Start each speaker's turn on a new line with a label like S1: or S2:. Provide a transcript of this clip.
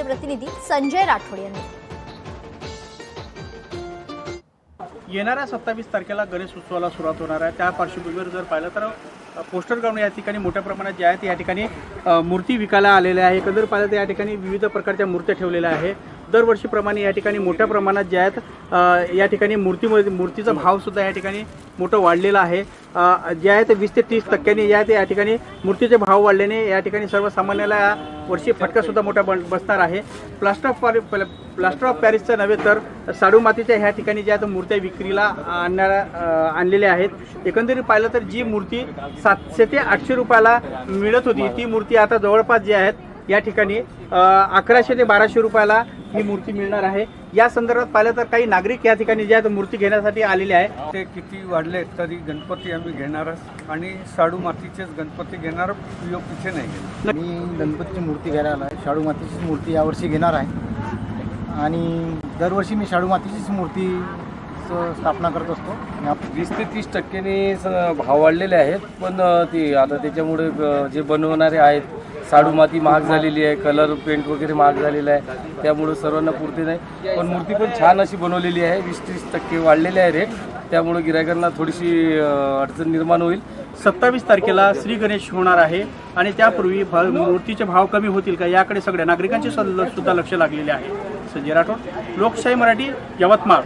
S1: आमचे प्रतिनिधी संजय राठोड यांनी।
S2: येणाऱ्या 27 तारखेला गणेश उत्सवाला सुरुवात होणार आहे। त्या पार्श्वभूमीवर जर पाहिलं तर पोस्टर ग्राउंड या ठिकाणी मोठ्या प्रमाणात जे आहेत या ठिकाणी मूर्ती विकायला आलेल्या आहे। एकंदर पाहिलं तर या ठिकाणी विविध प्रकारच्या मूर्त्या ठेवलेल्या आहे। दरवर्षीप्रमाणे या ठिकाणी मोठ्या प्रमाणात जे आहेत या ठिकाणी मूर्तीचा भावसुद्धा या ठिकाणी मोठं वाढलेला आहे। जे आहे ते 20 ते 30% जे आहे ते या ठिकाणी मूर्तीचे भाव वाढल्याने या ठिकाणी सर्वसामान्याला या वर्षी फटकासुद्धा मोठा बसणार आहे। प्लास्टर ऑफ पॅरिसचं नव्हे तर शाडू मातीच्या ह्या ठिकाणी ज्या मूर्त्या विक्रीला आणलेल्या आहेत। एकंदरीत पाहिलं तर जी मूर्ती 700 ते 800 रुपयाला मिळत होती ती मूर्ती आता जवळपास जी आहेत या ठिकाणी 1100 ते 1200 रुपयाला ही मूर्ती मिळणार आहे। या संदर्भात पाहिलं तर काही नागरिक या ठिकाणी जे आहेत मूर्ती घेण्यासाठी आलेले आहे।
S3: ते किती वाढले तरी गणपती आम्ही घेणारच आणि शाडू मातीचेच गणपती घेणार, पिछे नाही घेणार।
S4: मी गणपतीची मूर्ती घ्यायला आलो आहे। शाडू मातीचीच मूर्ती यावर्षी घेणार आहे आणि दरवर्षी मी शाडू मातीचीच मूर्ती स्थापना करत असतो।
S5: 20 ते 30% भाव वाढलेले आहेत, पण ती आता त्याच्यामुळे जे बनवणारे आहेत शाडू माती महाग झालेली आहे, कलर पेंट वगैरे महाग झालेला आहे, त्यामुळे सर्वांना पुरते नाही। पण मूर्ती पण छान अशी बनवलेली आहे, 20-30% वाढलेले आहे रेट, त्यामुळे गिरायकांना थोडीशी अडचण निर्माण होईल।
S2: 27 तारखेला श्री गणेश होणार आहे आणि त्यापूर्वी मूर्तीचे भाव कमी होतील का याकडे सगळ्या नागरिकांचे सुद्धा लक्ष लागलेले आहे। संजय राठोड, लोकशाही मराठी, यवतमाळ।